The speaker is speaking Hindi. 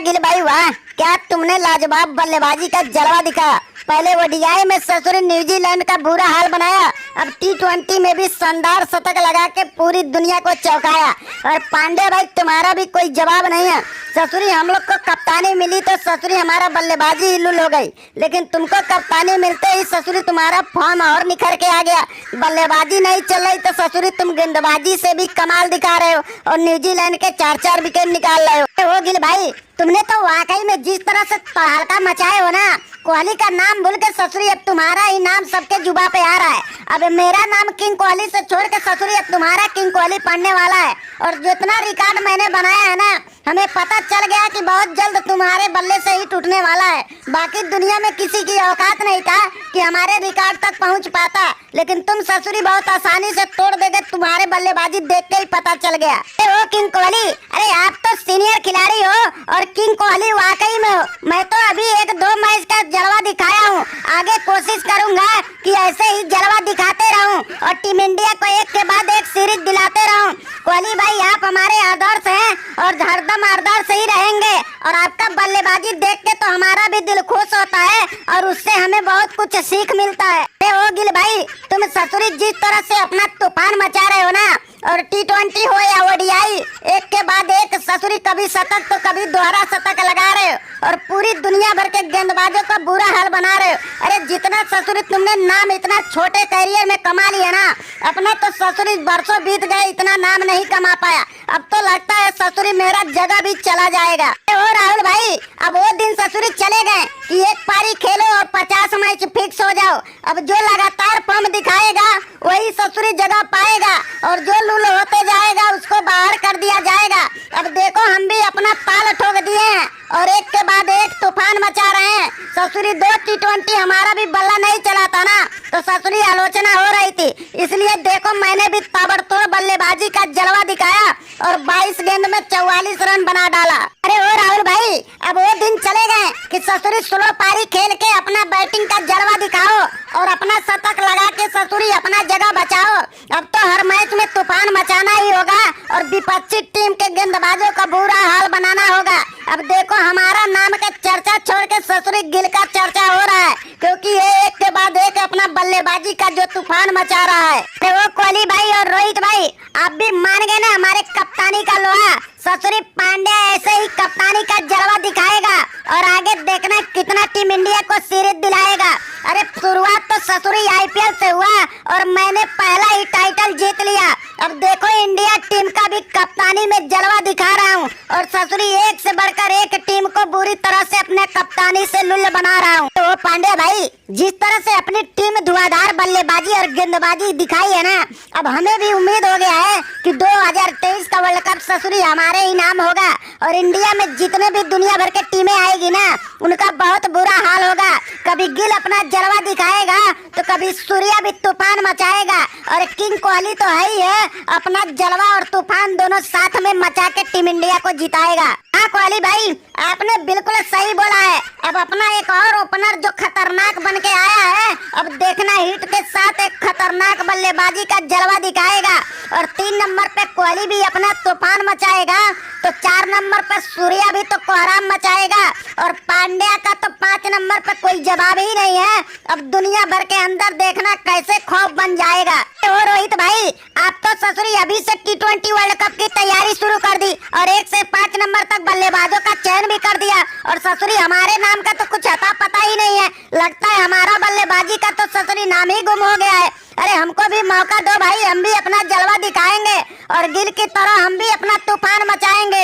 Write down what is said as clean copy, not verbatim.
गिल भाई वाह, क्या तुमने लाजवाब बल्लेबाजी का जलवा दिखाया। पहले ओडीआई में ससुर न्यूजीलैंड का बुरा हाल बनाया, अब टी20 में भी शानदार शतक लगा के पूरी दुनिया को चौंकाया। और पांडे भाई तुम्हारा भी कोई जवाब नहीं है। ससुरी हम लोग को कप्तानी मिली तो ससुरी हमारा बल्लेबाजी हिलुल हो गई, लेकिन तुमको कप्तानी मिलते ही ससुरी तुम्हारा फॉर्म और निखर के आ गया। बल्लेबाजी नहीं चल रही तो ससुरी तुम गेंदबाजी से भी कमाल दिखा रहे हो और न्यूजीलैंड के 4-4 विकेट निकाल रहे हो। गिल भाई तुमने तो वाकई में जिस तरह से तहलका मचाए हो ना, कोहली का नाम भूल के ससुरी अब तुम्हारा ही नाम सबके जुबा पे आ रहा है। अब मेरा नाम किंग कोहली से छोड़ के ससुरी अब तुम्हारा किंग कोहली पढ़ने वाला है। और जितना रिकॉर्ड मैंने बनाया है ना, हमें पता चल गया कि बहुत जल्द तुम्हारे बल्ले से ही टूटने वाला है। बाकी दुनिया में किसी की औकात नहीं था कि हमारे रिकॉर्ड तक पहुंच पाता, लेकिन तुम ससुरी बहुत आसानी से तोड़ देगे। तुम्हारे बल्लेबाजी देख के ही पता चल गया। ओ किंग कोहली, अरे आप तो सीनियर खिलाड़ी हो और किंग कोहली वाकई में हो। मैं तो अभी 1-2 मैच का जलवा दिखाया हूँ, आगे कोशिश करूंगा कि ऐसे ही जलवा दिखाते रहूं और टीम इंडिया को एक के बाद एक सीरीज दिलाते रहूं। कोहली भाई आप हमारे आदर्श हैं और हरदम आदर्श ही रहेंगे। और आपका बल्लेबाजी देख के तो हमारा भी दिल खुश होता है और उससे हमें बहुत कुछ सीख मिलता है। ओ गिल भाई, तुम ससुरी जिस तरह से अपना तूफान मचा रहे हो ना, और टी20 हो या ओडीआई, एक के बाद एक ससुरी कभी शतक तो कभी दोहरा शतक लगा रहे हो और पूरी दुनिया भर के गेंदबाजों का बुरा हाल बना रहे हो। अरे जितना ससुरी तुमने नाम इतना छोटे कैरियर में कमा लिया ना, अपना तो ससुरी बरसों बीत गए, इतना नाम नहीं कमा पाया। अब तो लगता है ससुरी मेरा जगह भी चला जाएगा। ओ राहुल भाई, अब वो दिन ससुरी चले गए कि एक पारी खेलो और 50 मैच फिक्स हो जाओ। अब जो लगातार फॉर्म दिखाएगा वही ससुरी जगह पाएगा और जो लूल होते जाएगा उसको बाहर कर दिया जाएगा। अब देखो हम भी अपना ताल ठोक दिए हैं और एक के बाद एक तूफान मचा रहे हैं। ससुरी 2 टी20 हमारा भी बल्ला नहीं चला था ना, तो ससुरी आलोचना हो रही थी। इसलिए देखो मैंने भी ताबड़तोड़ बल्लेबाजी का जलवा दिखाया और 22 गेंद में 44 रन बना डाला। अरे ओ राहुल भाई, अब वो दिन चले गए कि ससुरी स्लो पारी खेल के अपना बैटिंग का जलवा दिखाओ और अपना शतक लगा के ससुरी अपना जगह बचाओ। अब तो हर मैच में तूफान मचाना ही होगा और विपक्षी टीम के गेंदबाजों का बुरा हाल बनाना होगा। अब देखो हमारा नाम का चर्चा छोड़ के ससुरी गिल का चर्चा हो रहा है, क्योंकि ये एक के बाद एक अपना बल्लेबाजी का जो तूफान मचा रहा है। तो वो कोहली भाई और रोहित भाई आप भी मान गए ना हमारे कप्तानी का लोहा। ससुरी पांड्या ऐसे ही कप्तानी का जलवा दिखाएगा और आगे देखना कितना टीम इंडिया को सीरीज दिलाएगा। अरे शुरुआत तो ससुरी आईपीएल से हुआ और मैंने पहला ही टाइटल जीत लिया। अब देखो इंडिया टीम का भी कप्तानी में जलवा दिखा रहा हूँ और ससुरी एक से बढ़कर एक टीम को बुरी तरह से अपने कप्तानी से लुल्ल बना रहा हूँ। तो पांडे भाई जिस तरह से अपनी टीम धुआंधार बल्लेबाजी और गेंदबाजी दिखाई है ना, अब हमें भी उम्मीद हो गया है कि 2023 का वर्ल्ड कप ससुरी हमारे ही नाम होगा और इंडिया में जितने भी दुनिया भर के टीमें आएगी ना, उनका बहुत बुरा हाल होगा। कभी गिल अपना जलवा दिखाएगा तो कभी सूर्या भी तूफान मचाएगा और किंग कोहली तो है ही है, अपना जलवा और तूफान दोनों साथ में मचा के टीम इंडिया को जिताएगा। हाँ कोहली भाई आपने बिल्कुल सही बोला है। अब अपना एक और ओपनर जो खतरनाक बन के आया है, अब देखना हिट के साथ एक खतरनाक बल्लेबाजी का जलवा दिखाएगा और 3 नंबर पे कोहली भी अपना तूफान मचाएगा, तो 4 नंबर पे सूर्या भी तो कोहराम मचाएगा और पांड्या का तो 5 नंबर पे कोई जवाब ही नहीं है। अब दुनिया भर के अंदर देखना कैसे खौफ बन जाएगा। ओ रोहित भाई आप तो ससुरी अभी से टी20 वर्ल्ड कप की तैयारी शुरू कर दी और 1 से 5 नंबर तक बल्लेबाजों का चयन भी कर दिया और ससुरी हमारे नाम का तो कुछ अता पता ही नहीं है। लगता है हमारा बल्लेबाजी का तो ससुरी नाम ही गुम हो गया है। अरे हमको भी मौका दो भाई, हम भी अपना जलवा दिखाएंगे और गिल की तरह हम भी अपना तूफान मचाएंगे।